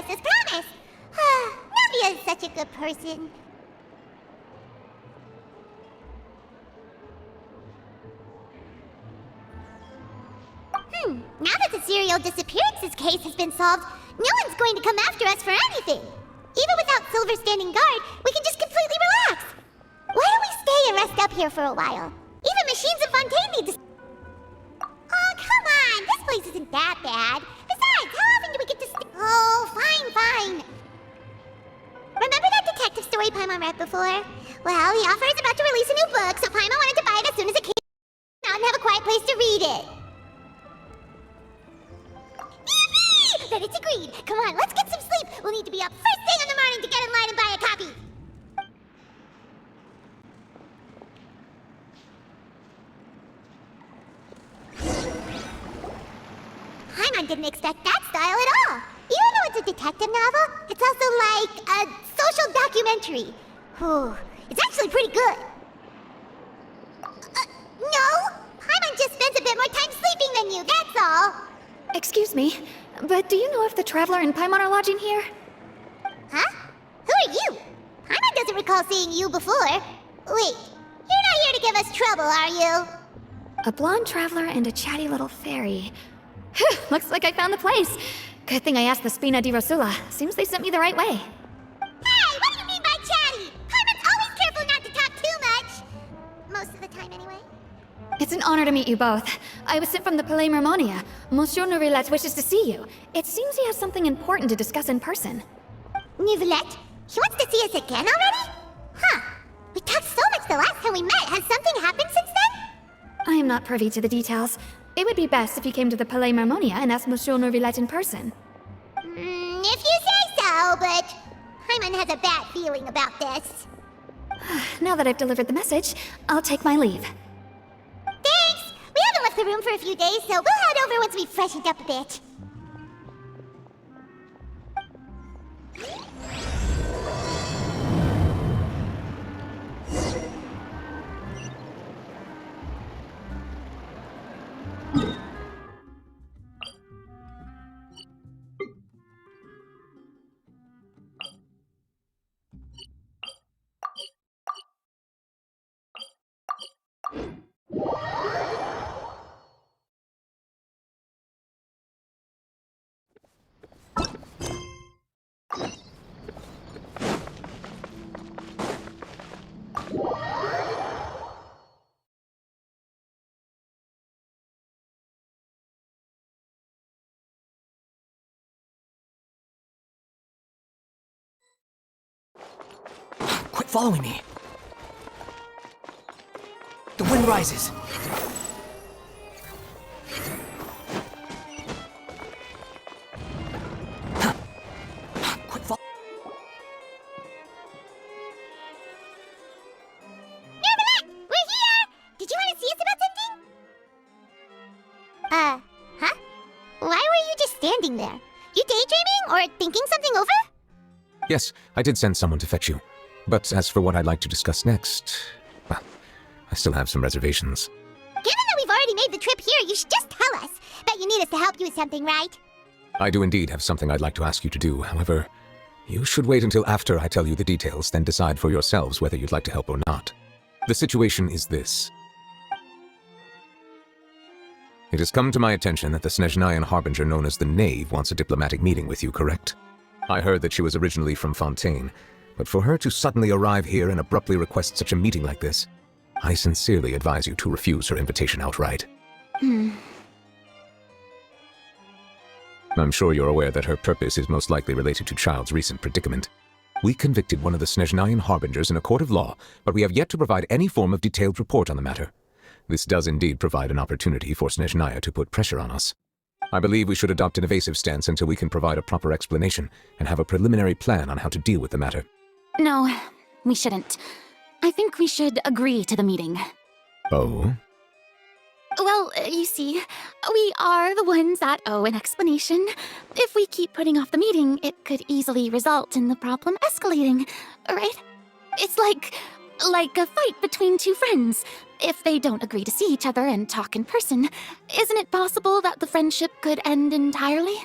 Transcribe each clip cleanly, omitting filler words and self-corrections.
As promised. Navia is such a good person. Now that the serial disappearances case has been solved, no one's going to come after us for anything. Even without Silver standing guard, we can just completely relax. Why don't we stay and rest up here for a while? Even machines in Fontaine need to... Oh, come on! This place isn't that bad. Besides, how often do we get to Oh, fine. Remember that detective story Paimon read before? Well, the author is about to release a new book, so Paimon wanted to buy it as soon as it came out and have a quiet place to read it. Yippee! Then it's agreed. Come on, let's get some sleep. We'll need to be up first thing in the morning to get in line and buy a copy. Paimon didn't expect that style at all. Even though it's a detective novel, it's also like a social documentary. It's actually pretty good. No! Paimon just spends a bit more time sleeping than you, that's all. Excuse me, but do you know if the Traveler and Paimon are lodging here? Huh? Who are you? Paimon doesn't recall seeing you before. Wait, you're not here to give us trouble, are you? A blonde Traveler and a chatty little fairy. Phew, looks like I found the place. Good thing I asked the Spina di Rosula. Seems they sent me the right way. Hey, what do you mean by chatty? Paimon's always careful not to talk too much. Most of the time, anyway. It's an honor to meet you both. I was sent from the Palais Mermonia. Monsieur Neuvillette wishes to see you. It seems he has something important to discuss in person. Neuvillette? He wants to see us again already? Huh. We talked so much the last time we met. Has something happened since then? I am not privy to the details. It would be best if you came to the Palais Mermonia and asked Monsieur Neuvillette in person. If you say so, but Paimon has a bad feeling about this. Now that I've delivered the message, I'll take my leave. Thanks! We haven't left the room for a few days, so we'll head over once we've freshened up a bit. Quit following me. The wind rises. Quit following. Neuvillette! We're here! Did you want to see us about something? Huh? Why were you just standing there? You daydreaming or thinking something over? Yes, I did send someone to fetch you. But as for what I'd like to discuss next, well, I still have some reservations. Given that we've already made the trip here, you should just tell us. Bet you need us to help you with something, right? I do indeed have something I'd like to ask you to do. However, you should wait until after I tell you the details, then decide for yourselves whether you'd like to help or not. The situation is this. It has come to my attention that the Snezhnayan harbinger known as the Knave wants a diplomatic meeting with you, correct? I heard that she was originally from Fontaine, but for her to suddenly arrive here and abruptly request such a meeting like this, I sincerely advise you to refuse her invitation outright. I'm sure you're aware that her purpose is most likely related to Child's recent predicament. We convicted one of the Snezhnayan harbingers in a court of law, but we have yet to provide any form of detailed report on the matter. This does indeed provide an opportunity for Snezhnaya to put pressure on us. I believe we should adopt an evasive stance until we can provide a proper explanation and have a preliminary plan on how to deal with the matter. No, we shouldn't. I think we should agree to the meeting. Oh? Well, you see, we are the ones that owe an explanation. If we keep putting off the meeting, it could easily result in the problem escalating, right? It's like a fight between two friends. If they don't agree to see each other and talk in person, isn't it possible that the friendship could end entirely?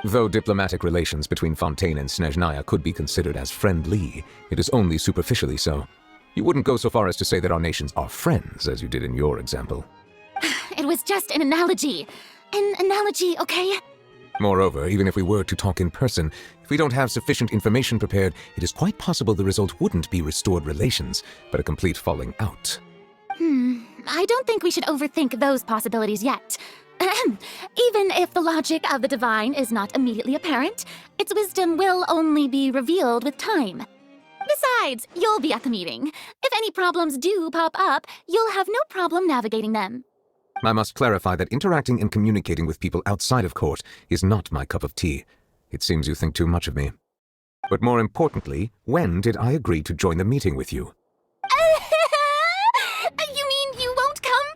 Though diplomatic relations between Fontaine and Snezhnaya could be considered as friendly, it is only superficially so. You wouldn't go so far as to say that our nations are friends, as you did in your example. It was just an analogy. An analogy, okay? Moreover, even if we were to talk in person, if we don't have sufficient information prepared, it is quite possible the result wouldn't be restored relations, but a complete falling out. I don't think we should overthink those possibilities yet. Even if the logic of the divine is not immediately apparent, its wisdom will only be revealed with time. Besides, you'll be at the meeting. If any problems do pop up, you'll have no problem navigating them. I must clarify that interacting and communicating with people outside of court is not my cup of tea. It seems you think too much of me. But more importantly, when did I agree to join the meeting with you? You mean you won't come?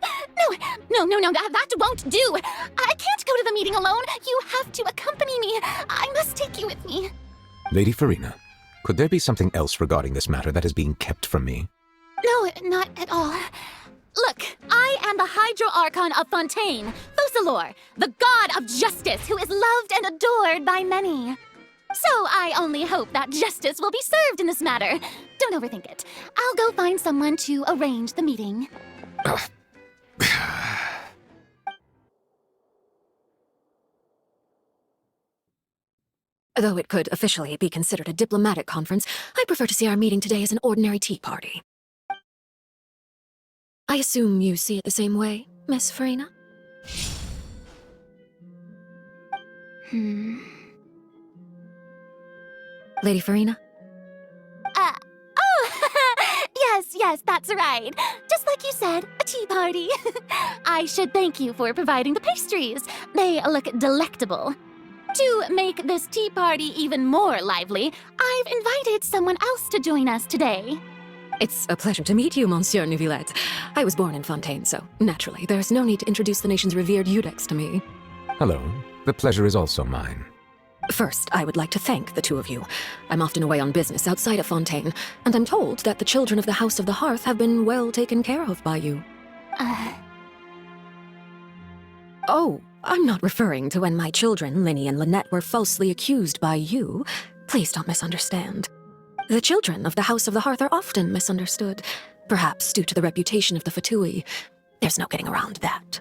No, that won't do. I can't go to the meeting alone. You have to accompany me. I must take you with me. Lady Farina, could there be something else regarding this matter that is being kept from me? No, not at all. Look, I am the Hydro Archon of Fontaine, Focalor, the god of justice who is loved and adored by many. So I only hope that justice will be served in this matter. Don't overthink it. I'll go find someone to arrange the meeting. Though it could officially be considered a diplomatic conference, I prefer to see our meeting today as an ordinary tea party. I assume you see it the same way, Miss Farina? Lady Farina? Yes, that's right. Just like you said, a tea party. I should thank you for providing the pastries. They look delectable. To make this tea party even more lively, I've invited someone else to join us today. It's a pleasure to meet you, Monsieur Neuvillette. I was born in Fontaine, so naturally, there's no need to introduce the nation's revered Eudex to me. Hello. The pleasure is also mine. First, I would like to thank the two of you. I'm often away on business outside of Fontaine, and I'm told that the children of the House of the Hearth have been well taken care of by you. Oh, I'm not referring to when my children, Linny and Lynette, were falsely accused by you. Please don't misunderstand. The children of the House of the Hearth are often misunderstood, perhaps due to the reputation of the Fatui. There's no getting around that.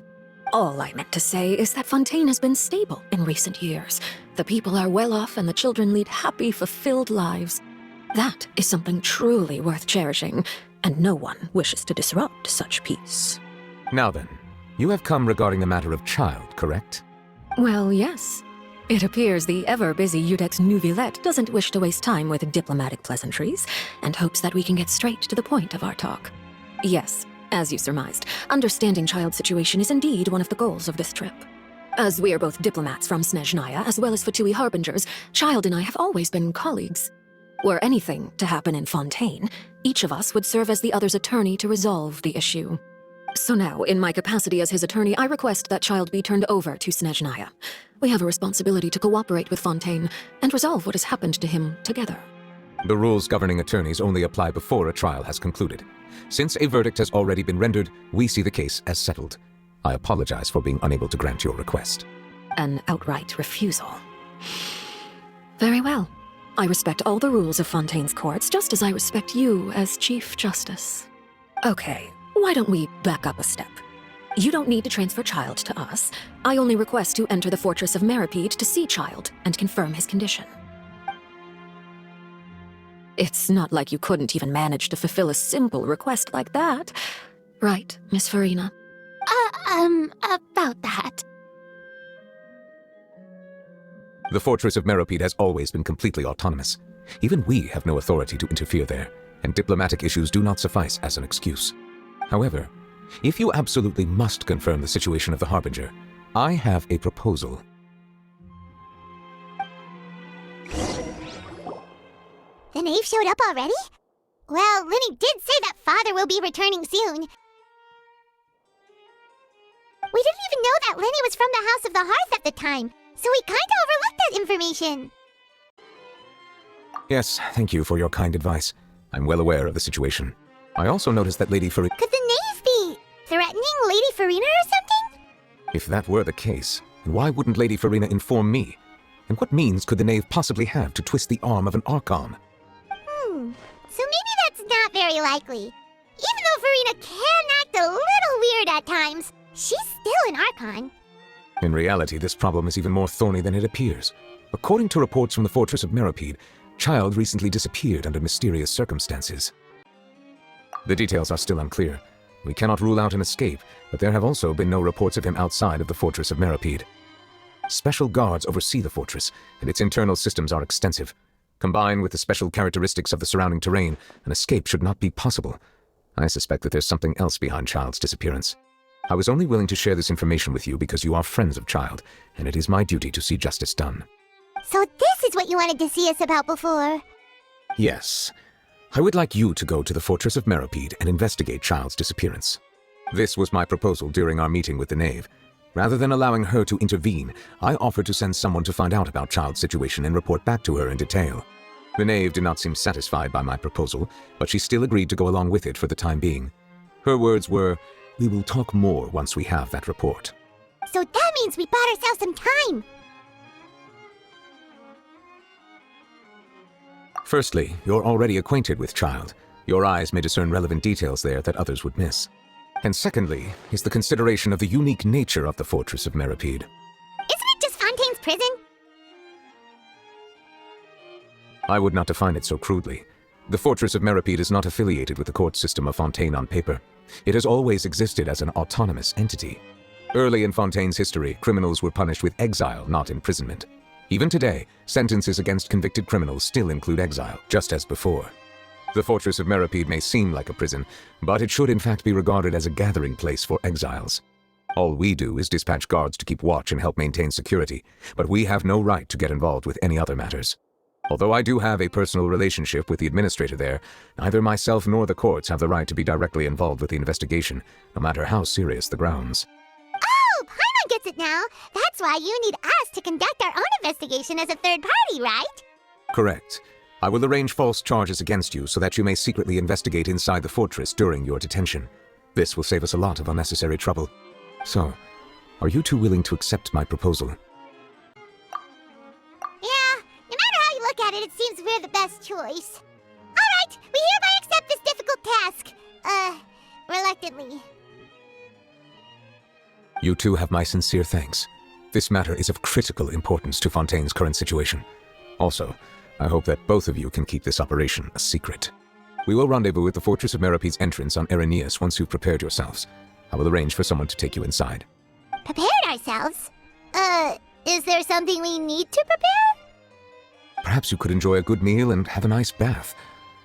All I meant to say is that Fontaine has been stable in recent years. The people are well off and the children lead happy, fulfilled lives. That is something truly worth cherishing, and no one wishes to disrupt such peace. Now then, you have come regarding the matter of child, correct? Well, yes. It appears the ever-busy Eudex Neuvillette doesn't wish to waste time with diplomatic pleasantries, and hopes that we can get straight to the point of our talk. Yes, as you surmised, understanding child's situation is indeed one of the goals of this trip. As we are both diplomats from Snezhnaya, as well as Fatui harbingers, Child and I have always been colleagues. Were anything to happen in Fontaine, each of us would serve as the other's attorney to resolve the issue. So now, in my capacity as his attorney, I request that Child be turned over to Snezhnaya. We have a responsibility to cooperate with Fontaine and resolve what has happened to him together. The rules governing attorneys only apply before a trial has concluded. Since a verdict has already been rendered, we see the case as settled. I apologize for being unable to grant your request. An outright refusal. Very well. I respect all the rules of Fontaine's courts, just as I respect you as Chief Justice. Okay, why don't we back up a step? You don't need to transfer Child to us. I only request to enter the fortress of Meripede to see Child and confirm his condition. It's not like you couldn't even manage to fulfill a simple request like that. Right, Miss Farina? About that. The fortress of Meripede has always been completely autonomous. Even we have no authority to interfere there, and diplomatic issues do not suffice as an excuse. However, if you absolutely must confirm the situation of the Harbinger, I have a proposal. The knave showed up already? Well, Linny did say that Father will be returning soon. We didn't even know that Linny was from the House of the Hearth at the time, so we kinda overlooked that information. Yes, thank you for your kind advice. I'm well aware of the situation. I also noticed that Lady Farina... Could the knave be threatening Lady Farina or something? If that were the case, then why wouldn't Lady Farina inform me? And what means could the knave possibly have to twist the arm of an Archon? So maybe that's not very likely. Even though Farina can act a little weird at times, she's still an Archon. In reality, this problem is even more thorny than it appears. According to reports from the Fortress of Meropide, Child recently disappeared under mysterious circumstances. The details are still unclear. We cannot rule out an escape, but there have also been no reports of him outside of the Fortress of Meropide. Special guards oversee the fortress, and its internal systems are extensive. Combined with the special characteristics of the surrounding terrain, an escape should not be possible. I suspect that there's something else behind Child's disappearance. I was only willing to share this information with you because you are friends of Child, and it is my duty to see justice done. So this is what you wanted to see us about before. Yes. I would like you to go to the Fortress of Meropide and investigate Child's disappearance. This was my proposal during our meeting with the Knave. Rather than allowing her to intervene, I offered to send someone to find out about Child's situation and report back to her in detail. The Knave did not seem satisfied by my proposal, but she still agreed to go along with it for the time being. Her words were, "We will talk more once we have that report." So that means we bought ourselves some time. Firstly, you're already acquainted with Child. Your eyes may discern relevant details there that others would miss. And secondly, is the consideration of the unique nature of the Fortress of Meropide. Isn't it just Fontaine's prison? I would not define it so crudely. The Fortress of Meropide is not affiliated with the court system of Fontaine on paper. It has always existed as an autonomous entity. Early in Fontaine's history, criminals were punished with exile, not imprisonment. Even today, sentences against convicted criminals still include exile, just as before. The Fortress of Meropide may seem like a prison, but it should in fact be regarded as a gathering place for exiles. All we do is dispatch guards to keep watch and help maintain security, but we have no right to get involved with any other matters. Although I do have a personal relationship with the administrator there, neither myself nor the courts have the right to be directly involved with the investigation, no matter how serious the grounds. Oh, Paimon gets it now. That's why you need us to conduct our own investigation as a third party, right? Correct. I will arrange false charges against you so that you may secretly investigate inside the fortress during your detention. This will save us a lot of unnecessary trouble. So, are you two willing to accept my proposal? Yeah, no matter how you look at it, it seems we're the best choice. Alright, we hereby accept this difficult task. Reluctantly. You two have my sincere thanks. This matter is of critical importance to Fontaine's current situation. Also, I hope that both of you can keep this operation a secret. We will rendezvous at the Fortress of Meropide's entrance on Irenaeus once you've prepared yourselves. I will arrange for someone to take you inside. Prepared ourselves? Is there something we need to prepare? Perhaps you could enjoy a good meal and have a nice bath.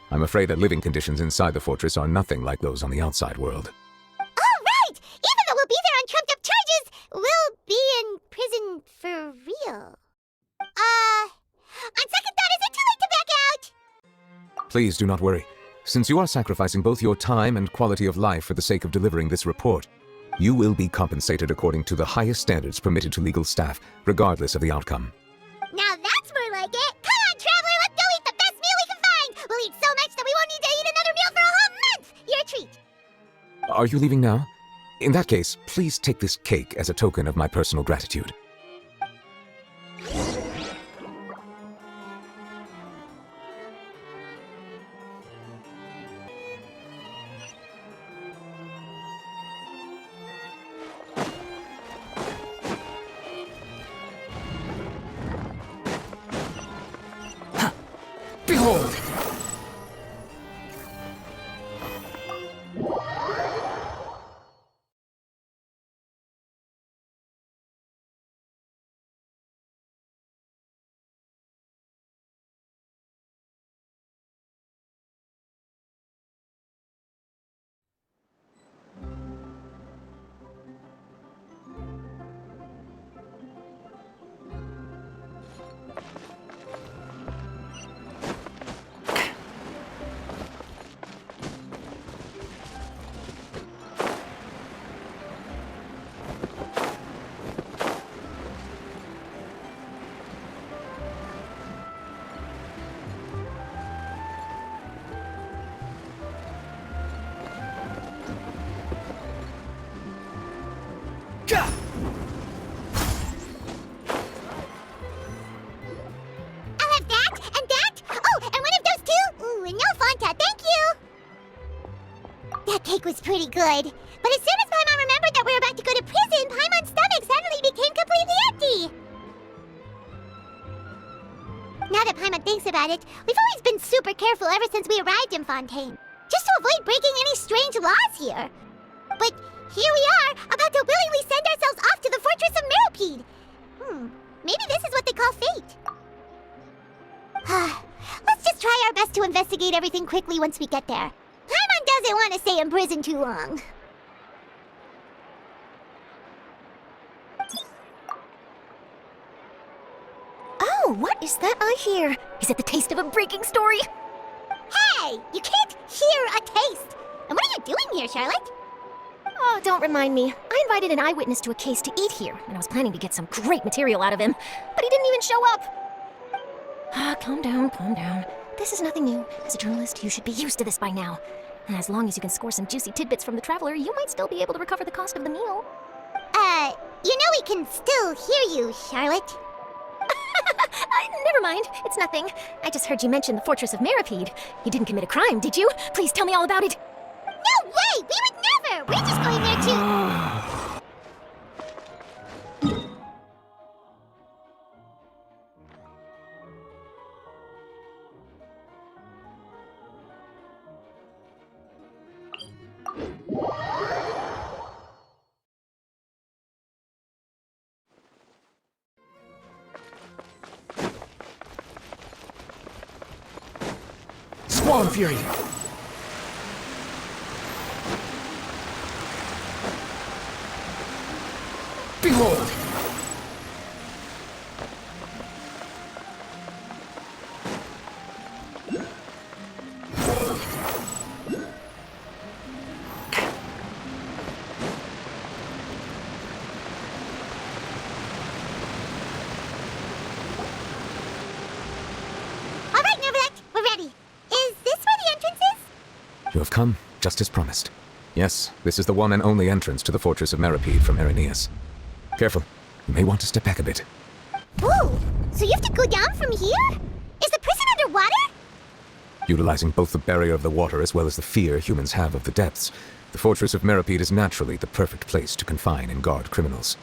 I'm afraid that living conditions inside the fortress are nothing like those on the outside world. Oh, right! Even though we'll be there on trumped-up charges, we'll be in prison for real. On second thought, is it too late to back out? Please do not worry. Since you are sacrificing both your time and quality of life for the sake of delivering this report, you will be compensated according to the highest standards permitted to legal staff, regardless of the outcome. Now that's more like it! Come on, traveler, let's go eat the best meal we can find! We'll eat so much that we won't need to eat another meal for a whole month! You're a treat! Are you leaving now? In that case, please take this cake as a token of my personal gratitude. Behold! music was pretty good. But as soon as Paimon remembered that we were about to go to prison, Paimon's stomach suddenly became completely empty. Now that Paimon thinks about it, we've always been super careful ever since we arrived in Fontaine, just to avoid breaking any strange laws here. But here we are, about to willingly send ourselves off to the Fortress of Meropide. Maybe this is what they call fate. Let's just try our best to investigate everything quickly once we get there. Paimon doesn't want to stay in prison too long. Oh, what is that I hear? Is it the taste of a breaking story? Hey, you can't hear a taste. And what are you doing here, Charlotte? Oh, don't remind me. I invited an eyewitness to a case to eat here, and I was planning to get some great material out of him, but he didn't even show up. Calm down, calm down. This is nothing new. As a journalist, you should be used to this by now. And as long as you can score some juicy tidbits from the traveler, you might still be able to recover the cost of the meal. You know we can still hear you, Charlotte. Never mind. It's nothing. I just heard you mention the Fortress of Meropide. You didn't commit a crime, did you? Please tell me all about it. No way! We would never! We're just going there to... Squall Fury! Behold! All right, Nervalect, we're ready. Is this where the entrance is? You have come, just as promised. Yes, this is the one and only entrance to the Fortress of Meropide from Irenaeus. Careful, you may want to step back a bit. Whoa! So you have to go down from here? Is the prison underwater? Utilizing both the barrier of the water as well as the fear humans have of the depths, the Fortress of Meropide is naturally the perfect place to confine and guard criminals.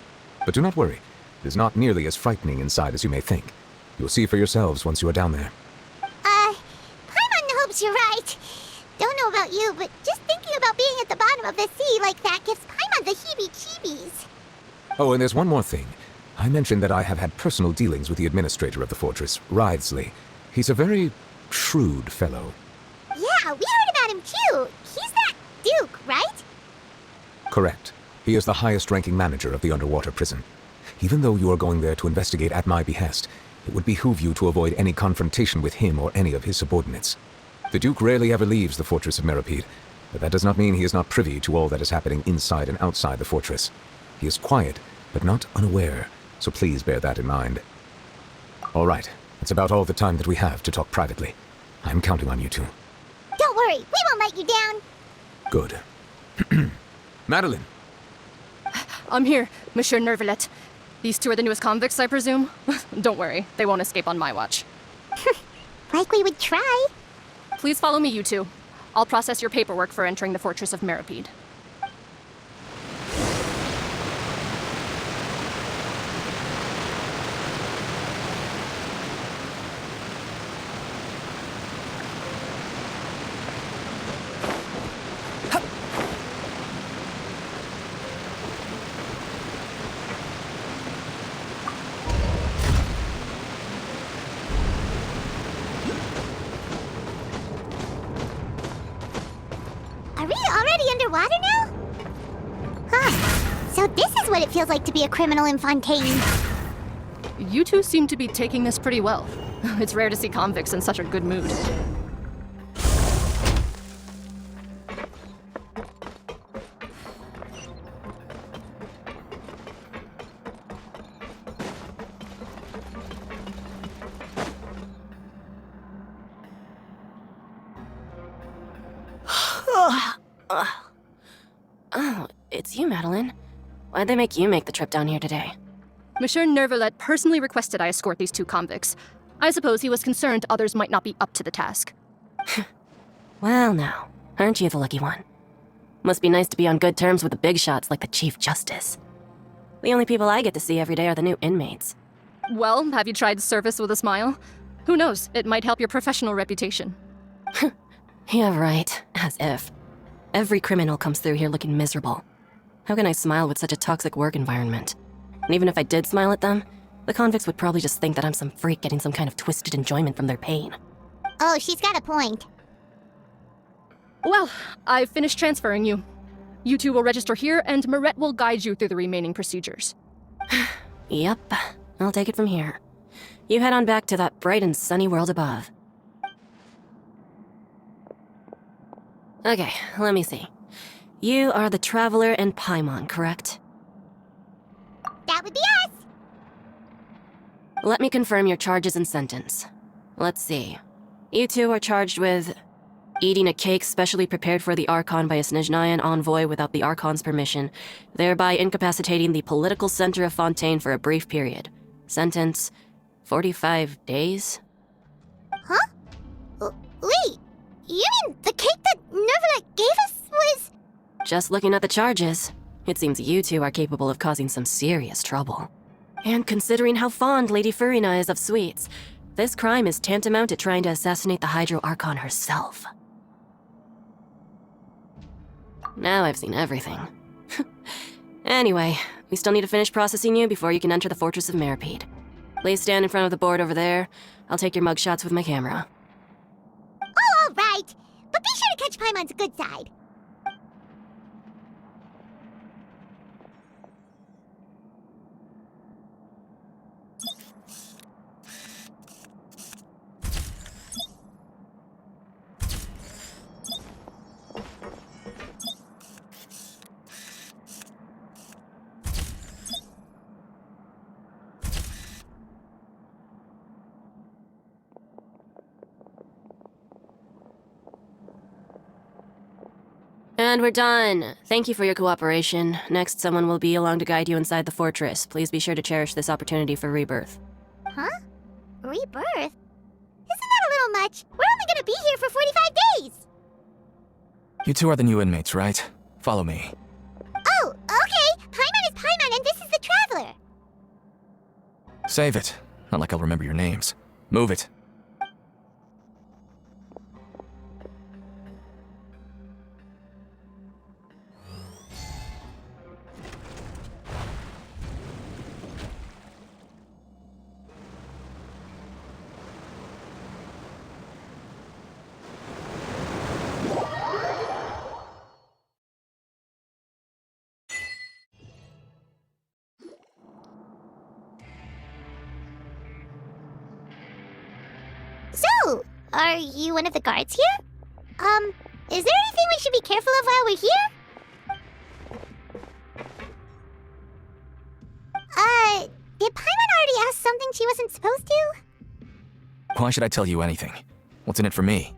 But do not worry, it is not nearly as frightening inside as you may think. You will see for yourselves once you are down there. Paimon hopes you're right. Don't know about you, but just thinking about being at the bottom of the sea like that gives Paimon the heebie-jeebies. Oh, and there's one more thing. I mentioned that I have had personal dealings with the administrator of the fortress, Wriothesley. He's a very shrewd fellow. Yeah, we heard about him too. He's that Duke, right? Correct. He is the highest-ranking manager of the underwater prison. Even though you are going there to investigate at my behest, it would behoove you to avoid any confrontation with him or any of his subordinates. The Duke rarely ever leaves the Fortress of Meropide, but that does not mean he is not privy to all that is happening inside and outside the fortress. He is quiet, but not unaware, so please bear that in mind. All right, that's about all the time that we have to talk privately. I'm counting on you two. Don't worry, we won't let you down. Good. Madeline! I'm here, Monsieur Nervalette. These two are the newest convicts, I presume? Don't worry, they won't escape on my watch. Like we would try. Please follow me, you two. I'll process your paperwork for entering the Fortress of Meropide. Are we already underwater now? Huh. So this is what it feels like to be a criminal in Fontaine. You two seem to be taking this pretty well. It's rare to see convicts in such a good mood. Oh, it's you, Madeline. Why'd they make you make the trip down here today? Monsieur Nervalette personally requested I escort these two convicts. I suppose he was concerned others might not be up to the task. Well, now, aren't you the lucky one? Must be nice to be on good terms with the big shots like the Chief Justice. The only people I get to see every day are the new inmates. Well, have you tried service with a smile? Who knows, it might help your professional reputation. Yeah, right. As if. Every criminal comes through here looking miserable. How can I smile with such a toxic work environment? And even if I did smile at them, the convicts would probably just think that I'm some freak getting some kind of twisted enjoyment from their pain. Oh, she's got a point. Well, I've finished transferring you. You two will register here, and Marette will guide you through the remaining procedures. Yep, I'll take it from here. You head on back to that bright and sunny world above. Okay, let me see. You are the Traveler and Paimon, correct? That would be us. Let me confirm your charges and sentence. Let's see. You two are charged with eating a cake specially prepared for the Archon by a Snezhnayan envoy without the Archon's permission, thereby incapacitating the political center of Fontaine for a brief period. Sentence, 45 days? Huh? Wait, you mean the cake that Nervalet gave us was... Just looking at the charges, it seems you two are capable of causing some serious trouble. And considering how fond Lady Furina is of sweets, this crime is tantamount to trying to assassinate the Hydro Archon herself. Now I've seen everything. Anyway, we still need to finish processing you before you can enter the Fortress of Meripede. Please stand in front of the board over there. I'll take your mugshots with my camera. Oh, all right. But be sure to catch Paimon's good side. And we're done. Thank you for your cooperation. Next, someone will be along to guide you inside the fortress. Please be sure to cherish this opportunity for rebirth. Huh? Rebirth? Isn't that a little much? We're only gonna be here for 45 days! You two are the new inmates, right? Follow me. Oh, okay! Paimon is Paimon and this is the Traveler! Save it. Not like I'll remember your names. Move it. So, are you one of the guards here? Is there anything we should be careful of while we're here? Did Paimon already ask something she wasn't supposed to? Why should I tell you anything? What's in it for me?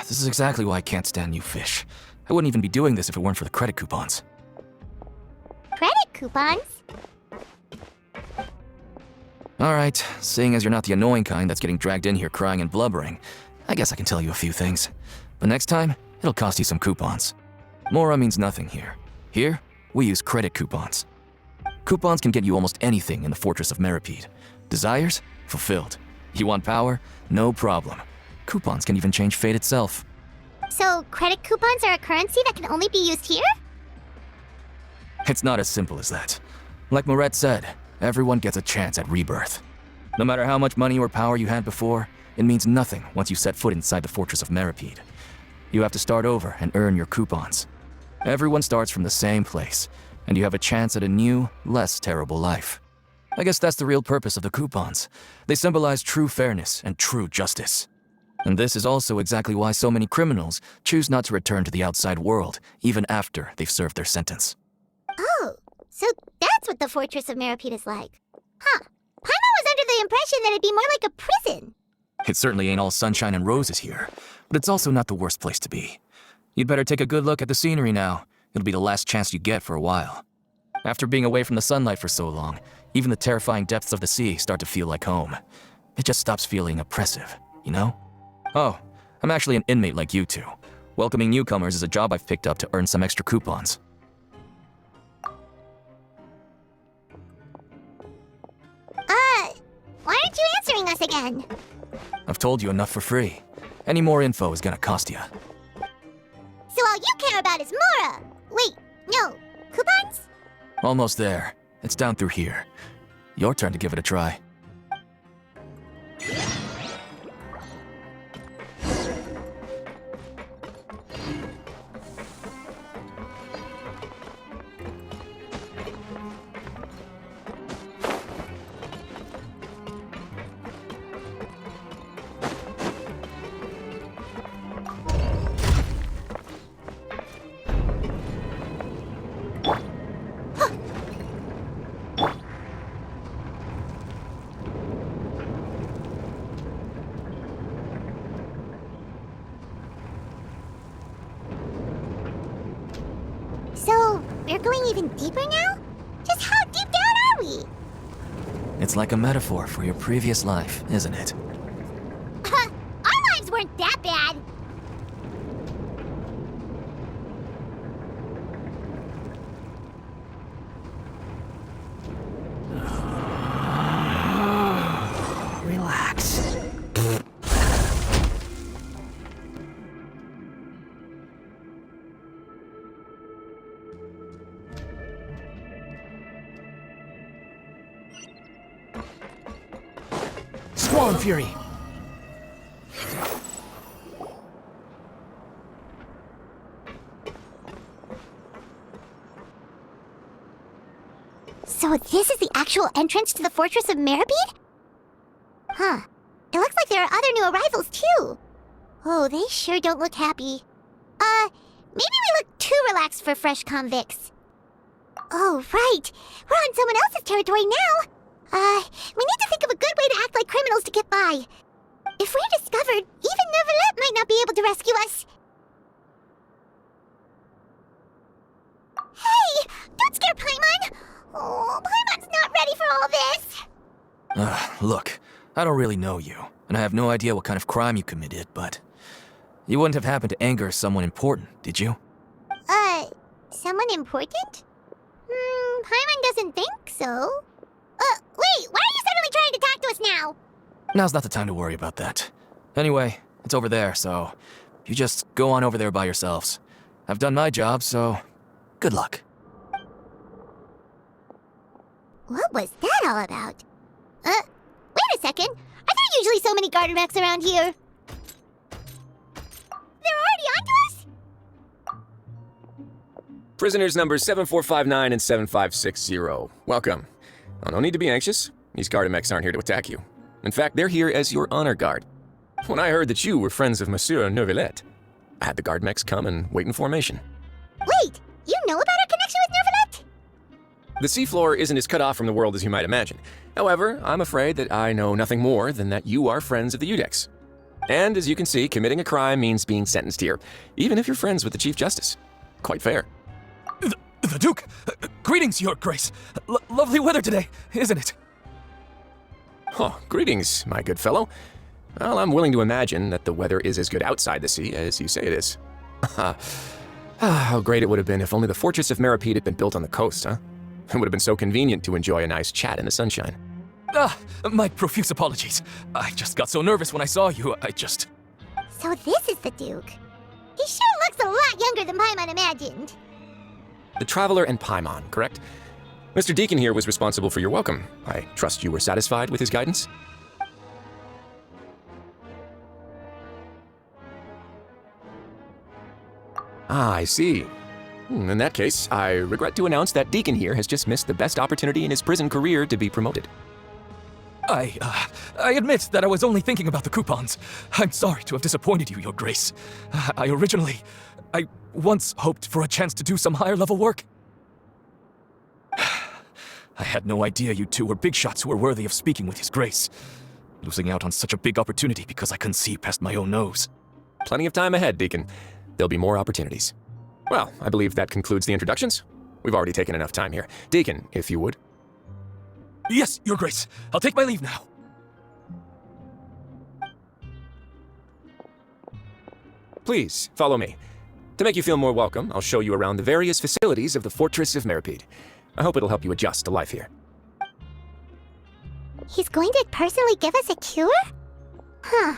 This is exactly why I can't stand you fish. I wouldn't even be doing this if it weren't for the credit coupons. Credit coupons? Alright, seeing as you're not the annoying kind that's getting dragged in here crying and blubbering, I guess I can tell you a few things. But next time, it'll cost you some coupons. Mora means nothing here. Here, we use credit coupons. Coupons can get you almost anything in the Fortress of Meripede. Desires? Fulfilled. You want power? No problem. Coupons can even change fate itself. So, credit coupons are a currency that can only be used here? It's not as simple as that. Like Moret said, everyone gets a chance at rebirth. No matter how much money or power you had before, it means nothing once you set foot inside the Fortress of Meripede. You have to start over and earn your coupons. Everyone starts from the same place, and you have a chance at a new, less terrible life. I guess that's the real purpose of the coupons. They symbolize true fairness and true justice. And this is also exactly why so many criminals choose not to return to the outside world, even after they've served their sentence. Oh, so that's what the Fortress of Meripede is like. Huh. Paimon was under the impression that it'd be more like a prison. It certainly ain't all sunshine and roses here, but it's also not the worst place to be. You'd better take a good look at the scenery now. It'll be the last chance you get for a while. After being away from the sunlight for so long, even the terrifying depths of the sea start to feel like home. It just stops feeling oppressive, you know? Oh, I'm actually an inmate like you two. Welcoming newcomers is a job I've picked up to earn some extra coupons. Why aren't you answering us again? I've told you enough for free. Any more info is gonna cost you. So all you care about is Mora! Wait, no, coupons? Almost there. It's down through here. Your turn to give it a try. So, we're going even deeper now? Just how deep down are we? It's like a metaphor for your previous life, isn't it? Our lives weren't that bad. Relax. Squall Fury! So this is the actual entrance to the Fortress of Meribed? Huh. It looks like there are other new arrivals, too. Oh, they sure don't look happy. Maybe we look too relaxed for fresh convicts. Oh, right. We're on someone else's territory now. We need to think of a good way to act like criminals to get by. If we're discovered, even Nervalet might not be able to rescue us. Hey! Don't scare Paimon! Oh, Paimon's not ready for all this! Look, I don't really know you, and I have no idea what kind of crime you committed, but... You wouldn't have happened to anger someone important, did you? Someone important? Paimon doesn't think so. Wait, why are you suddenly trying to talk to us now? Now's not the time to worry about that. Anyway, it's over there, so... You just go on over there by yourselves. I've done my job, so... Good luck. What was that all about? Wait a second. Are there usually so many garter mechs around here? They're already onto us? Prisoners numbers 7459 and 7560. Welcome. Oh, no need to be anxious. These Gardamex aren't here to attack you. In fact, they're here as your honor guard. When I heard that you were friends of Monsieur Nervalet, I had the Gardamex come and wait in formation. Wait, you know about our connection with Nervalet? The seafloor isn't as cut off from the world as you might imagine. However, I'm afraid that I know nothing more than that you are friends of the Udex. And as you can see, committing a crime means being sentenced here, even if you're friends with the Chief Justice. Quite fair. The Duke! Greetings, Your Grace! Lovely weather today, isn't it? Oh, greetings, my good fellow. Well, I'm willing to imagine that the weather is as good outside the sea as you say it is. How great it would have been if only the Fortress of Meribed had been built on the coast, huh? It would have been so convenient to enjoy a nice chat in the sunshine. My profuse apologies. I just got so nervous when I saw you, So this is the Duke. He sure looks a lot younger than Paimon imagined. The Traveler and Paimon, correct? Mr. Deacon here was responsible for your welcome. I trust you were satisfied with his guidance? Ah, I see. In that case, I regret to announce that Deacon here has just missed the best opportunity in his prison career to be promoted. I admit that I was only thinking about the coupons. I'm sorry to have disappointed you, Your Grace. I once hoped for a chance to do some higher-level work. I had no idea you two were big shots who were worthy of speaking with His Grace. Losing out on such a big opportunity because I couldn't see past my own nose. Plenty of time ahead, Deacon. There'll be more opportunities. Well, I believe that concludes the introductions. We've already taken enough time here. Deacon, if you would. Yes, Your Grace. I'll take my leave now. Please, follow me. To make you feel more welcome, I'll show you around the various facilities of the Fortress of Meripede. I hope it'll help you adjust to life here. He's going to personally give us a cure? Huh.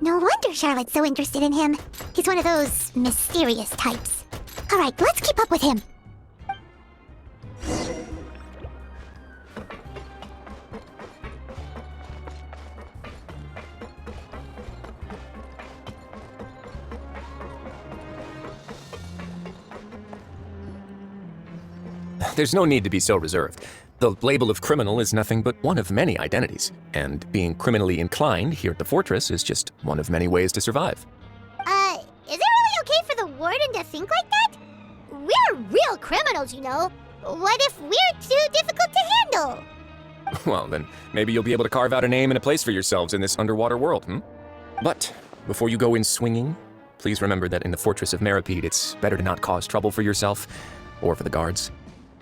No wonder Charlotte's so interested in him. He's one of those mysterious types. Alright, let's keep up with him. There's no need to be so reserved. The label of criminal is nothing but one of many identities, and being criminally inclined here at the Fortress is just one of many ways to survive. Is it really okay for the warden to think like that? We're real criminals, you know. What if we're too difficult to handle? Well, then maybe you'll be able to carve out a name and a place for yourselves in this underwater world, But before you go in swinging, please remember that in the Fortress of Meripede, it's better to not cause trouble for yourself or for the guards.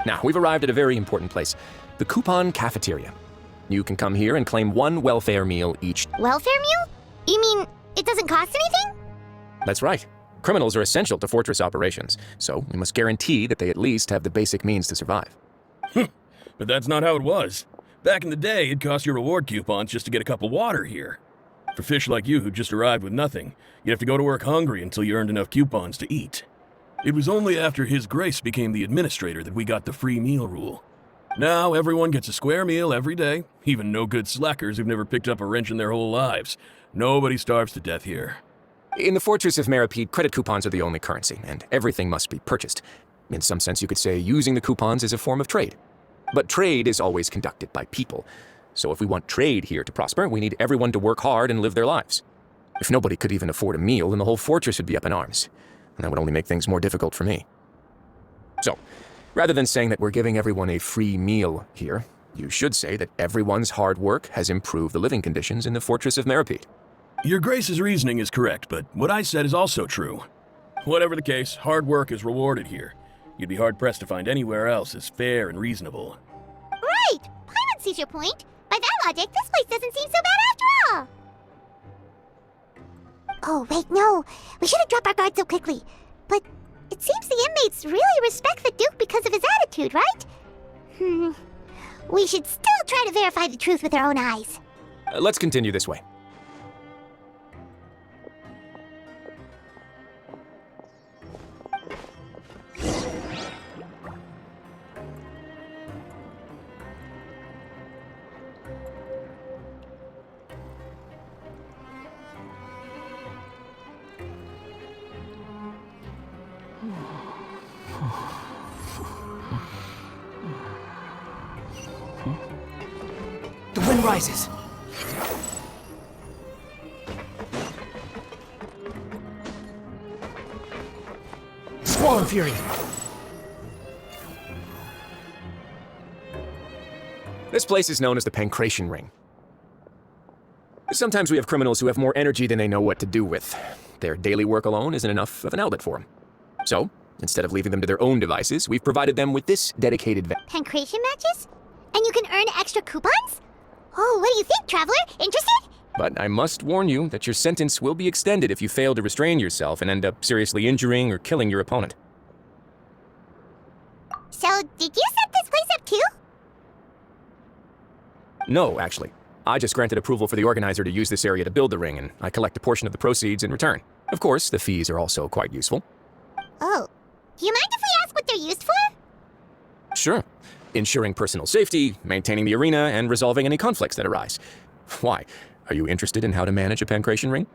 Now, we've arrived at a very important place, the Coupon Cafeteria. You can come here and claim one welfare meal each. Welfare meal? You mean it doesn't cost anything? That's right. Criminals are essential to Fortress operations, so we must guarantee that they at least have the basic means to survive. But that's not how it was. Back in the day, it cost you reward coupons just to get a cup of water here. For fish like you who just arrived with nothing, you'd have to go to work hungry until you earned enough coupons to eat. It was only after His Grace became the administrator that we got the free meal rule. Now everyone gets a square meal every day, even no-good slackers who've never picked up a wrench in their whole lives. Nobody starves to death here. In the Fortress of Meripede, credit coupons are the only currency, and everything must be purchased. In some sense, you could say using the coupons is a form of trade. But trade is always conducted by people. So if we want trade here to prosper, we need everyone to work hard and live their lives. If nobody could even afford a meal, then the whole fortress would be up in arms. And that would only make things more difficult for me. So, rather than saying that we're giving everyone a free meal here, you should say that everyone's hard work has improved the living conditions in the Fortress of Meripede. Your Grace's reasoning is correct, but what I said is also true. Whatever the case, hard work is rewarded here. You'd be hard-pressed to find anywhere else as fair and reasonable. Right! Paimon sees your point. By that logic, this place doesn't seem so bad after all. Oh, wait, no. We shouldn't drop our guard so quickly. But it seems the inmates really respect the Duke because of his attitude, right? We should still try to verify the truth with our own eyes. Let's continue this way. The wind rises. Squall and fury. This place is known as the Pancration Ring. Sometimes we have criminals who have more energy than they know what to do with. Their daily work alone isn't enough of an outlet for them. So, instead of leaving them to their own devices, we've provided them with this dedicated Pancration matches? And you can earn extra coupons? Oh, what do you think, Traveler? Interested? But I must warn you that your sentence will be extended if you fail to restrain yourself and end up seriously injuring or killing your opponent. So, did you set this place up too? No, actually. I just granted approval for the organizer to use this area to build the ring, and I collect a portion of the proceeds in return. Of course, the fees are also quite useful. Oh. Do you mind if we ask what they're used for? Sure. Ensuring personal safety, maintaining the arena, and resolving any conflicts that arise. Why? Are you interested in how to manage a pancration ring?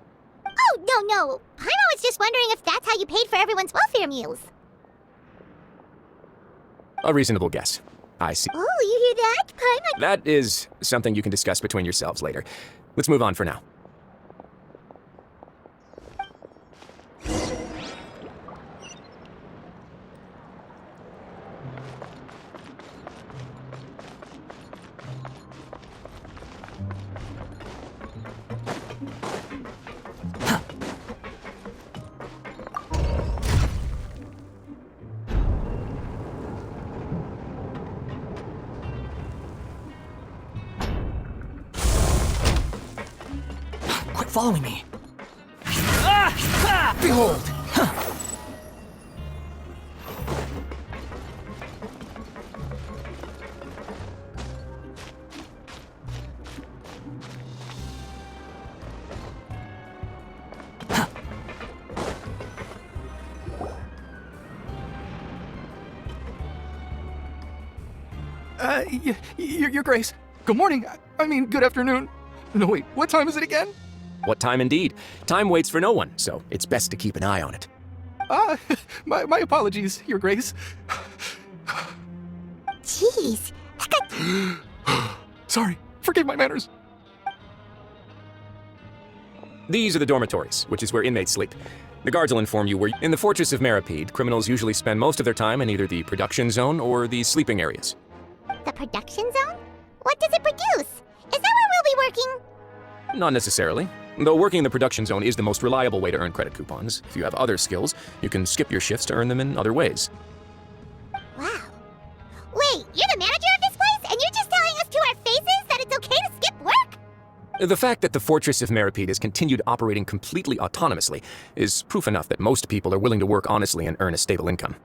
Oh, no. Paimon was just wondering if that's how you paid for everyone's welfare meals. A reasonable guess. I see. Oh, you hear that, Paimon? That is something you can discuss between yourselves later. Let's move on for now. Quit following me. Behold! Your Grace. Good morning. I mean, good afternoon. No, wait, what time is it again? What time indeed? Time waits for no one, so it's best to keep an eye on it. My apologies, Your Grace. Jeez, that got... Sorry, forgive my manners. These are the dormitories, which is where inmates sleep. The guards will inform you where in the Fortress of Meripede, criminals usually spend most of their time in either the production zone or the sleeping areas. The production zone? What does it produce? Is that where we'll be working? Not necessarily. Though working in the production zone is the most reliable way to earn credit coupons. If you have other skills, you can skip your shifts to earn them in other ways. Wow. Wait, you're the manager of this place, and you're just telling us to our faces that it's okay to skip work? The fact that the Fortress of Meripede has continued operating completely autonomously is proof enough that most people are willing to work honestly and earn a stable income.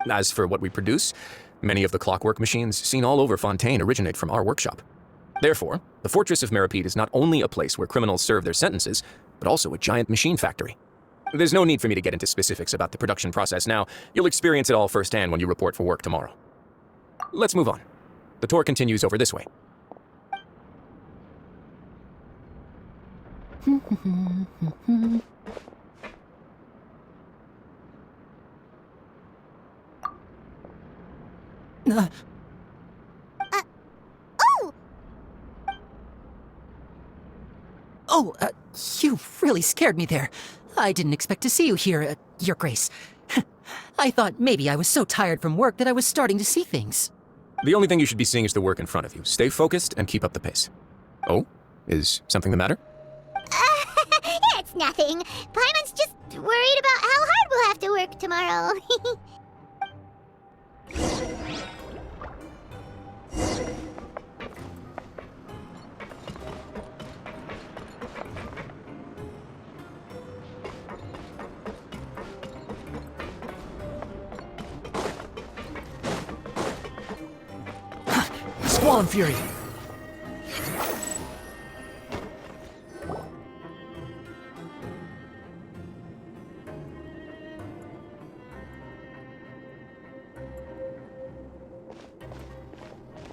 As for what we produce, many of the clockwork machines seen all over Fontaine originate from our workshop. Therefore, the Fortress of Meripede is not only a place where criminals serve their sentences, but also a giant machine factory. There's no need for me to get into specifics about the production process now. You'll experience it all firsthand when you report for work tomorrow. Let's move on. The tour continues over this way. You really scared me there. I didn't expect to see you here, Your Grace. I thought maybe I was so tired from work that I was starting to see things. The only thing you should be seeing is the work in front of you. Stay focused and keep up the pace. Oh? Is something the matter? It's nothing. Paimon's just worried about how hard we'll have to work tomorrow. Squall Fury.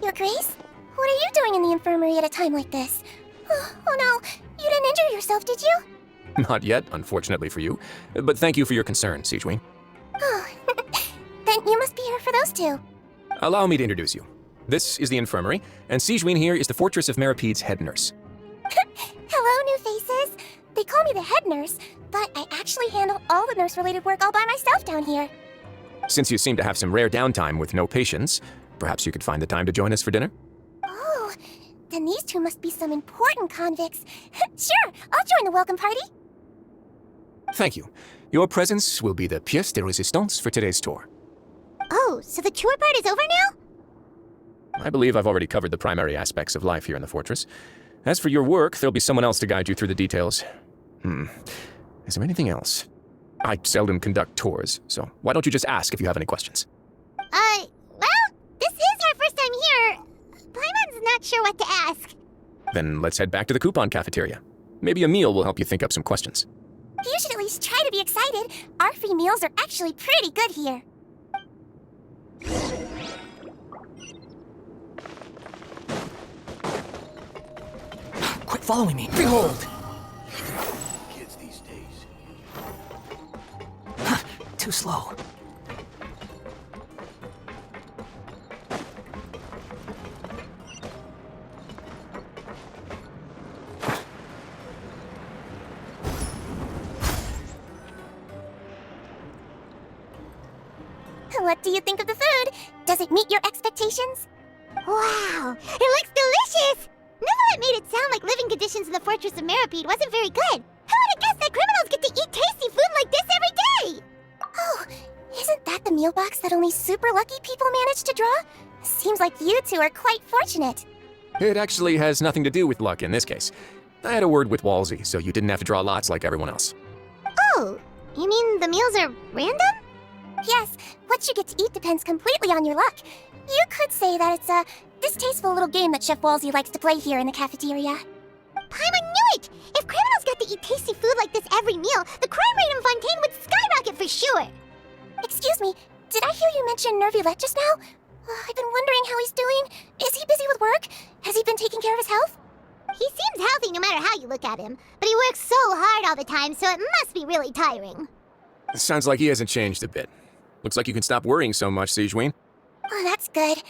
Your Grace? What are you doing in the infirmary at a time like this? Oh no, you didn't injure yourself, did you? Not yet, unfortunately for you. But thank you for your concern, Sigewin. Oh, then you must be here for those two. Allow me to introduce you. This is the infirmary, and Sigewin here is the Fortress of Meripede's head nurse. Hello, new faces. They call me the head nurse, but I actually handle all the nurse-related work all by myself down here. Since you seem to have some rare downtime with no patients, perhaps you could find the time to join us for dinner? Oh, then these two must be some important convicts. Sure, I'll join the welcome party. Thank you. Your presence will be the pièce de résistance for today's tour. Oh, so the tour part is over now? I believe I've already covered the primary aspects of life here in the fortress. As for your work, there'll be someone else to guide you through the details. Is there anything else? I seldom conduct tours, so why don't you just ask if you have any questions? Well, this is our first time here. Paimon's not sure what to ask. Then let's head back to the coupon cafeteria. Maybe a meal will help you think up some questions. You should at least try to be excited. Our free meals are actually pretty good here. Quit following me. Behold! Kids these days. Too slow. What do you think of the food? Does it meet your expectations? Wow, it looks delicious! Neverlet made it sound like living conditions in the Fortress of Meripede wasn't very good. Who would have guessed that criminals get to eat tasty food like this every day? Oh, isn't that the meal box that only super lucky people manage to draw? Seems like you two are quite fortunate. It actually has nothing to do with luck in this case. I had a word with Walsey, so you didn't have to draw lots like everyone else. Oh, you mean the meals are random? Yes, what you get to eat depends completely on your luck. You could say that it's a distasteful little game that Chef Walsey likes to play here in the cafeteria. Paimon knew it! If criminals got to eat tasty food like this every meal, the crime rate in Fontaine would skyrocket for sure! Excuse me, did I hear you mention Nervulette just now? I've been wondering how he's doing. Is he busy with work? Has he been taking care of his health? He seems healthy no matter how you look at him, but he works so hard all the time, so it must be really tiring. Sounds like he hasn't changed a bit. Looks like you can stop worrying so much, Sijween. Oh, that's good.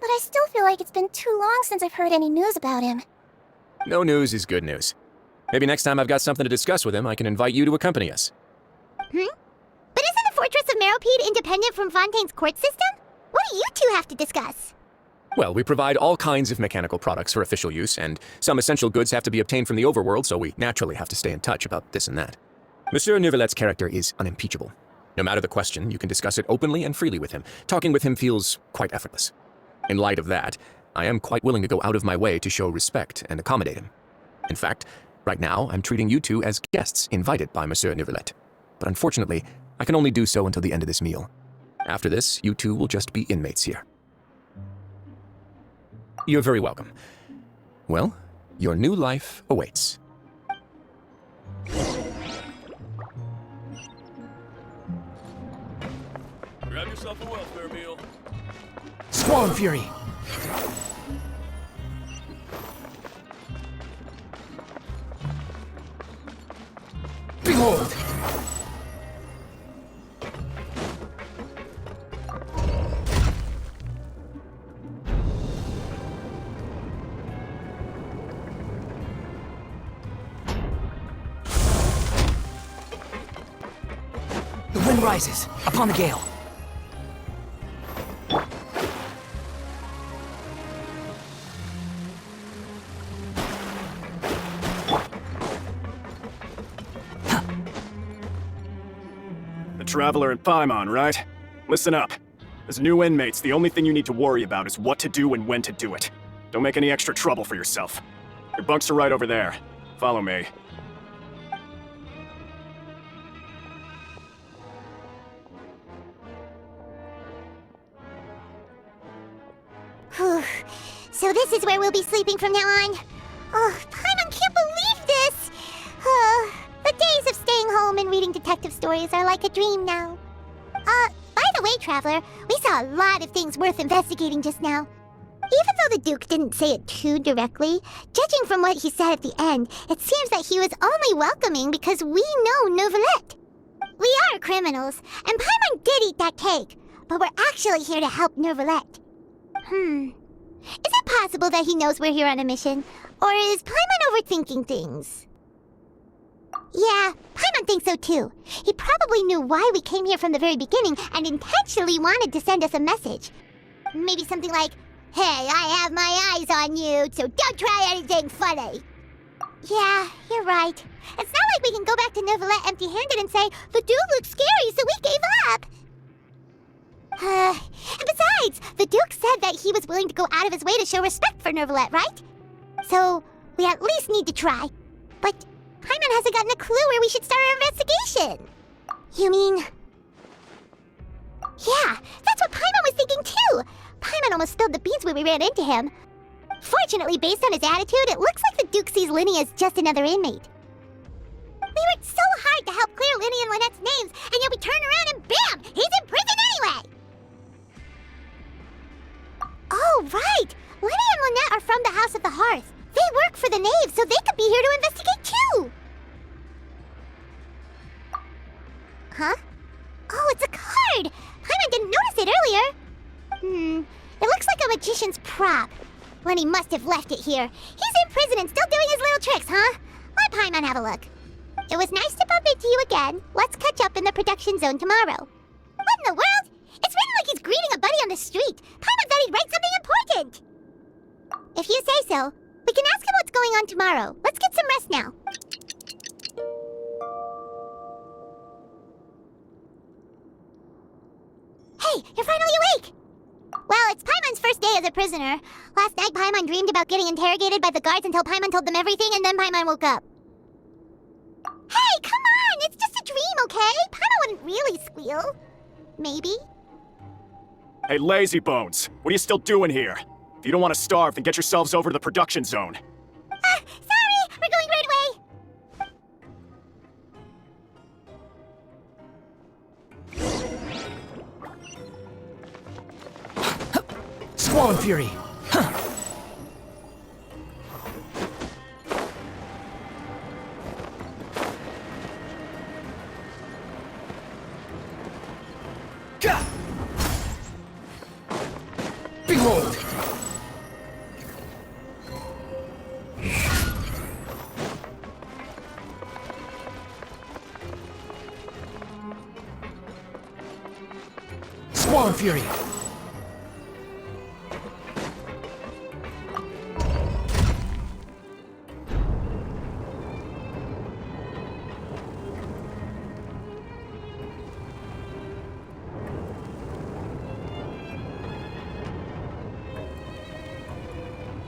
But I still feel like it's been too long since I've heard any news about him. No news is good news. Maybe next time I've got something to discuss with him, I can invite you to accompany us. But isn't the Fortress of Meropede independent from Fontaine's court system? What do you two have to discuss? Well, we provide all kinds of mechanical products for official use, and some essential goods have to be obtained from the overworld, so we naturally have to stay in touch about this and that. Monsieur Neuvillette's character is unimpeachable. No matter the question, you can discuss it openly and freely with him. Talking with him feels quite effortless. In light of that, I am quite willing to go out of my way to show respect and accommodate him. In fact, right now, I'm treating you two as guests invited by Monsieur Neuvillette. But unfortunately, I can only do so until the end of this meal. After this, you two will just be inmates here. You're very welcome. Well, your new life awaits. Grab yourself a welfare meal. Squall Fury! Behold! The wind rises upon the gale. The Traveler and Paimon, right? Listen up. As new inmates, the only thing you need to worry about is what to do and when to do it. Don't make any extra trouble for yourself. Your bunks are right over there. Follow me. Whew. So this is where we'll be sleeping from now on. Oh, Paimon can't believe this! The days of staying home and reading detective stories are like a dream now. By the way, Traveler, we saw a lot of things worth investigating just now. Even though the Duke didn't say it too directly, judging from what he said at the end, it seems that he was only welcoming because we know Neuvillette. We are criminals, and Paimon did eat that cake, but we're actually here to help Neuvillette. Is it possible that he knows we're here on a mission? Or is Paimon overthinking things? Yeah, Paimon thinks so too. He probably knew why we came here from the very beginning and intentionally wanted to send us a message. Maybe something like, "Hey, I have my eyes on you, so don't try anything funny." Yeah, you're right. It's not like we can go back to Neuvillette empty-handed and say, "The dude looks scary, so we gave up." And besides, the Duke said that he was willing to go out of his way to show respect for Neuvillette, right? So, we at least need to try. But Paimon hasn't gotten a clue where we should start our investigation. You mean... Yeah, that's what Paimon was thinking too! Paimon almost spilled the beans when we ran into him. Fortunately, based on his attitude, it looks like the Duke sees Linny as just another inmate. We worked so hard to help clear Linny and Lynette's names, and yet we turn around and bam! He's in prison anyway! Oh, right! Linny and Lynette are from the House of the Hearth. They work for the Knave, so they could be here to investigate too! Huh? Oh, it's a card! Paimon didn't notice it earlier. It looks like a magician's prop. Lenny must have left it here. He's in prison and still doing his little tricks, huh? Let Paimon have a look. It was nice to bump into you again. Let's catch up in the production zone tomorrow. What in the world? It's written like he's greeting a buddy on the street. Paimon thought he'd write something important. If you say so, we can ask him what's going on tomorrow. Let's get some rest now. Hey, you're finally awake! Well, it's Paimon's first day as a prisoner. Last night, Paimon dreamed about getting interrogated by the guards until Paimon told them everything, and then Paimon woke up. Hey, come on! It's just a dream, okay? Paimon wouldn't really squeal. Maybe. Hey, lazy bones, what are you still doing here? If you don't want to starve, then get yourselves over to the production zone. Sorry! We're going right away! Spawn Fury! Huh. Gah! Behold! Spawn Fury!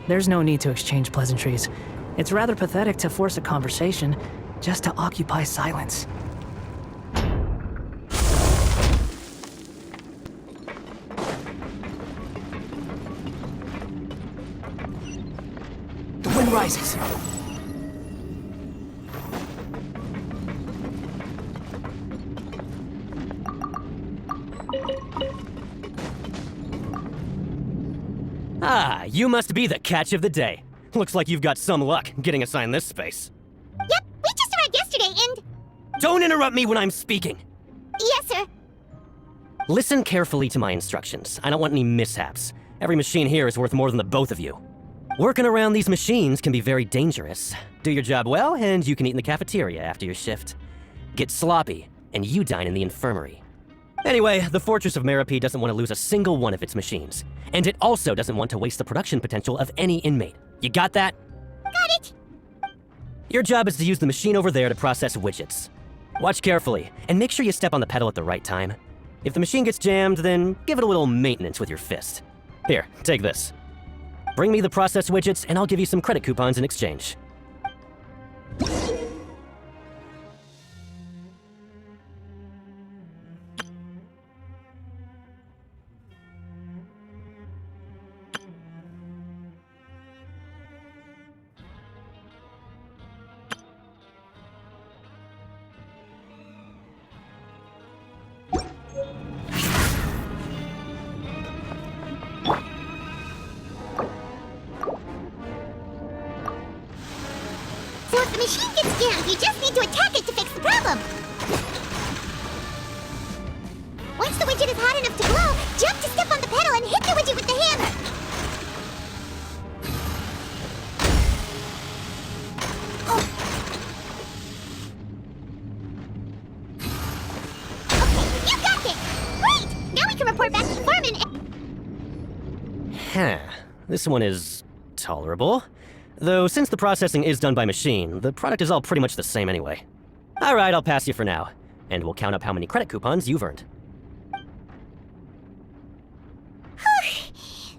There's no need to exchange pleasantries. It's rather pathetic to force a conversation just to occupy silence. The wind rises. Ah, you must be the catch of the day. Looks like you've got some luck getting assigned this space. Yep, we just arrived yesterday and... Don't interrupt me when I'm speaking! Yes, sir. Listen carefully to my instructions. I don't want any mishaps. Every machine here is worth more than the both of you. Working around these machines can be very dangerous. Do your job well, and you can eat in the cafeteria after your shift. Get sloppy, and you dine in the infirmary. Anyway, the Fortress of Meropee doesn't want to lose a single one of its machines. And it also doesn't want to waste the production potential of any inmate. You got that? Got it. Your job is to use the machine over there to process widgets. Watch carefully, and make sure you step on the pedal at the right time. If the machine gets jammed, then give it a little maintenance with your fist. Here, take this. Bring me the process widgets, and I'll give you some credit coupons in exchange. So if the machine gets jammed, you just need to attack it to fix the problem. Once the widget is hot enough to glow, jump to step on the pedal and hit the widget with the hammer. Oh. Okay, you got it! Great! Now we can report back to the foreman and... Huh. This one is tolerable. Though since the processing is done by machine, the product is all pretty much the same anyway. Alright, I'll pass you for now. And we'll count up how many credit coupons you've earned.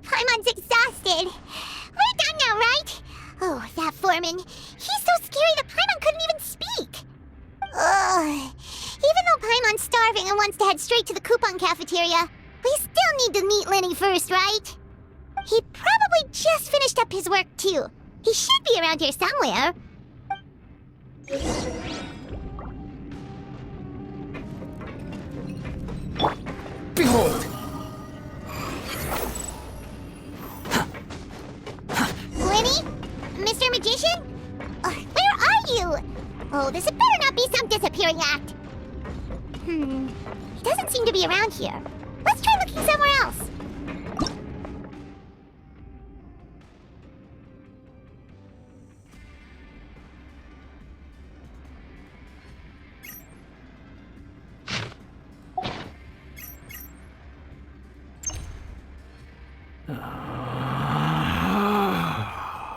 Paimon's exhausted. We're done now, right? Oh, that foreman. He's so scary that Paimon couldn't even speak. Ugh. Even though Paimon's starving and wants to head straight to the coupon cafeteria, we still need to meet Lenny first, right? He probably just finished up his work, too. He should be around here somewhere. Behold! Lenny? Mr. Magician? Where are you? Oh, this better not be some disappearing act. He doesn't seem to be around here. Let's try looking somewhere else.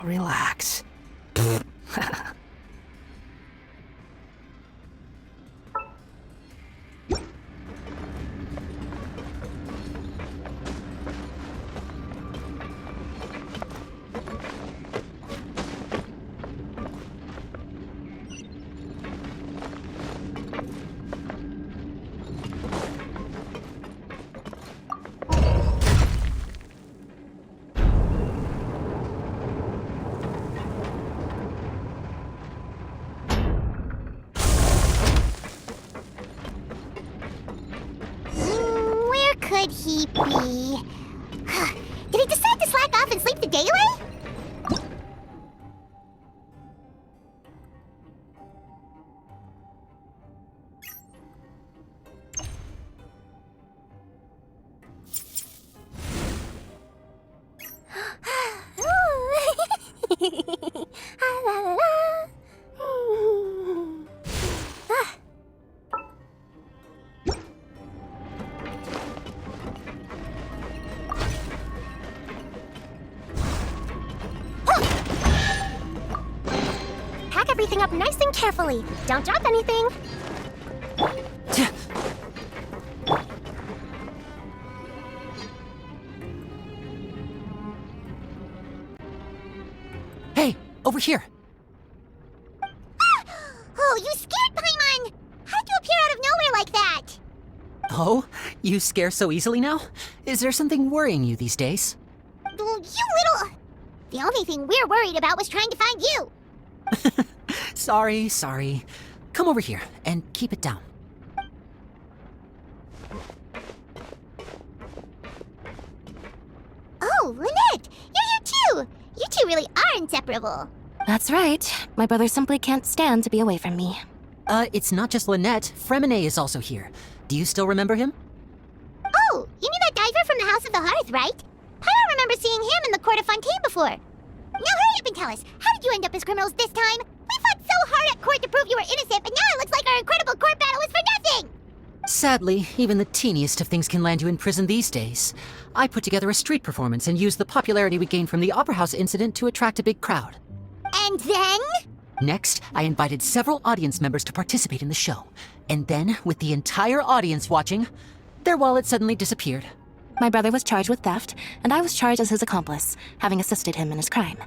Relax. Where could he be? Did he decide away? Pack everything up nice and carefully. Don't drop anything. Hey, over here. Oh, you scared Paimon! How'd you appear out of nowhere like that? Oh, you scare so easily now? Is there something worrying you these days? You little... The only thing we're worried about was trying to find you. Sorry. Come over here and keep it down. Oh, Lynette! You're here too! You two really are inseparable. That's right. My brother simply can't stand to be away from me. It's not just Lynette. Fremine is also here. Do you still remember him? Oh, you mean that diver from the House of the Hearth, right? I don't remember seeing him in the Court of Fontaine before. Now hurry up and tell us, how did you end up as criminals this time? We fought so hard at court to prove you were innocent, but now it looks like our incredible court battle was for nothing! Sadly, even the teeniest of things can land you in prison these days. I put together a street performance and used the popularity we gained from the Opera House incident to attract a big crowd. And then? Next, I invited several audience members to participate in the show. And then, with the entire audience watching, their wallet suddenly disappeared. My brother was charged with theft, and I was charged as his accomplice, having assisted him in his crime.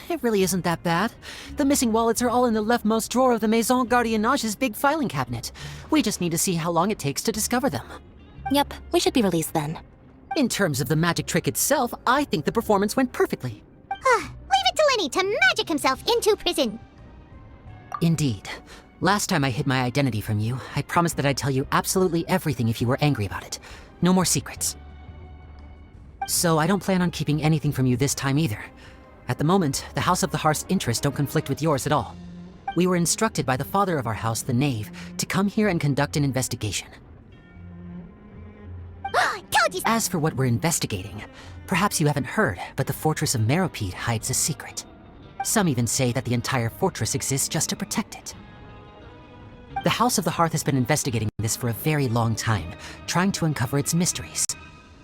It really isn't that bad. The missing wallets are all in the leftmost drawer of the Maison Gardiennage's big filing cabinet. We just need to see how long it takes to discover them. Yep, we should be released then. In terms of the magic trick itself, I think the performance went perfectly. Leave it to Lenny to magic himself into prison. Indeed. Last time I hid my identity from you, I promised that I'd tell you absolutely everything if you were angry about it. No more secrets. So I don't plan on keeping anything from you this time either. At the moment, the House of the Hearth's interests don't conflict with yours at all. We were instructed by the father of our house, the Knave, to come here and conduct an investigation. Told you so. As for what we're investigating, perhaps you haven't heard, but the fortress of Meropide hides a secret. Some even say that the entire fortress exists just to protect it. The House of the Hearth has been investigating this for a very long time, trying to uncover its mysteries.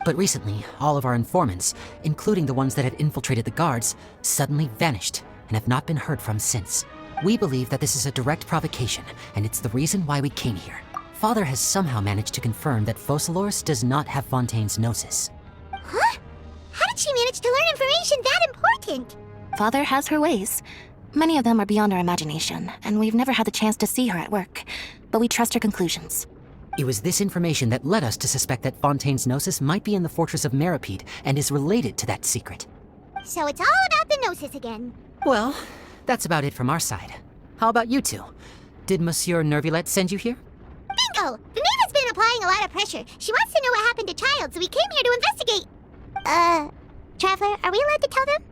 But recently, all of our informants, including the ones that had infiltrated the guards, suddenly vanished and have not been heard from since. We believe that this is a direct provocation, and it's the reason why we came here. Father has somehow managed to confirm that Focalors does not have Fontaine's Gnosis. Huh? How did she manage to learn information that important? Father has her ways. Many of them are beyond our imagination, and we've never had the chance to see her at work. But we trust her conclusions. It was this information that led us to suspect that Fontaine's Gnosis might be in the fortress of Meropide and is related to that secret. So it's all about the Gnosis again. Well, that's about it from our side. How about you two? Did Monsieur Nervillette send you here? Bingo! The Knave has been applying a lot of pressure. She wants to know what happened to Child, so we came here to investigate. Traveler, are we allowed to tell them?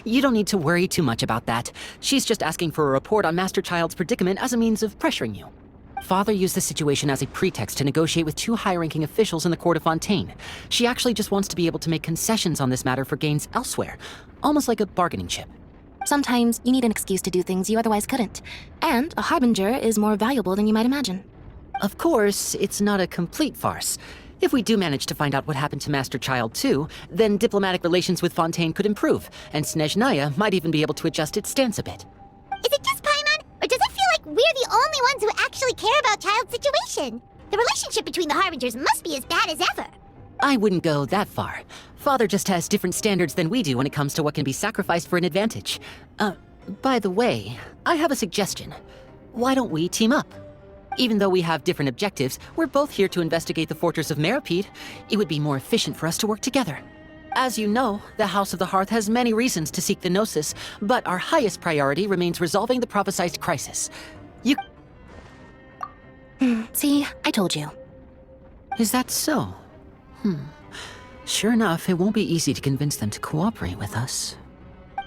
You don't need to worry too much about that. She's just asking for a report on Master Child's predicament as a means of pressuring you. Father used the situation as a pretext to negotiate with two high-ranking officials in the court of Fontaine. She actually just wants to be able to make concessions on this matter for gains elsewhere, almost like a bargaining chip. Sometimes you need an excuse to do things you otherwise couldn't. And a harbinger is more valuable than you might imagine. Of course, it's not a complete farce. If we do manage to find out what happened to Master Child too, then diplomatic relations with Fontaine could improve, and Snezhnaya might even be able to adjust its stance a bit. Is it just Paimon, or does it feel like we're the only ones who actually care about Child's situation? The relationship between the Harbingers must be as bad as ever. I wouldn't go that far. Father just has different standards than we do when it comes to what can be sacrificed for an advantage. By the way, I have a suggestion. Why don't we team up? Even though we have different objectives, we're both here to investigate the fortress of Meropide. It would be more efficient for us to work together. As you know, the House of the Hearth has many reasons to seek the Gnosis, but our highest priority remains resolving the prophesized crisis. See, I told you. Is that so? Sure enough, it won't be easy to convince them to cooperate with us.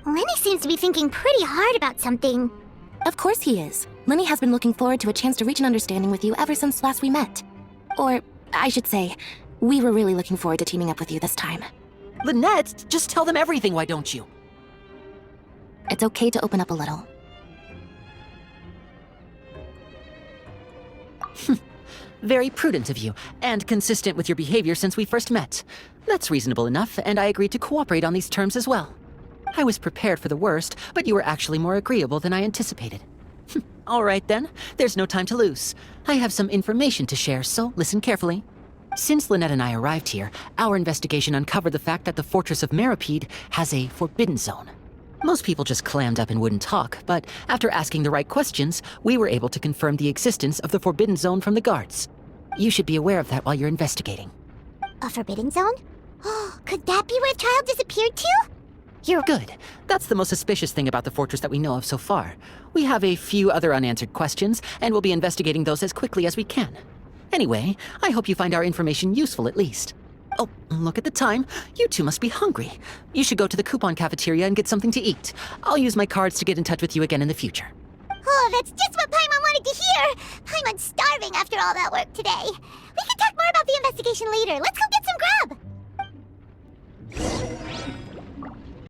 Lenny seems to be thinking pretty hard about something. Of course he is. Lenny has been looking forward to a chance to reach an understanding with you ever since last we met. Or, I should say, we were really looking forward to teaming up with you this time. Lynette, just tell them everything, why don't you? It's okay to open up a little. Very prudent of you, and consistent with your behavior since we first met. That's reasonable enough, and I agreed to cooperate on these terms as well. I was prepared for the worst, but you were actually more agreeable than I anticipated. All right then, there's no time to lose. I have some information to share, so listen carefully. Since Lynette and I arrived here, our investigation uncovered the fact that the Fortress of Meropide has a forbidden zone. Most people just clammed up and wouldn't talk, but after asking the right questions, we were able to confirm the existence of the forbidden zone from the guards. You should be aware of that while you're investigating. A forbidden zone? Could that be where Child disappeared to? You're good. That's the most suspicious thing about the fortress that we know of so far. We have a few other unanswered questions, and we'll be investigating those as quickly as we can. Anyway, I hope you find our information useful at least. Oh, look at the time. You two must be hungry. You should go to the coupon cafeteria and get something to eat. I'll use my cards to get in touch with you again in the future. Oh, that's just what Paimon wanted to hear! Paimon's starving after all that work today. We can talk more about the investigation later. Let's go get some grub!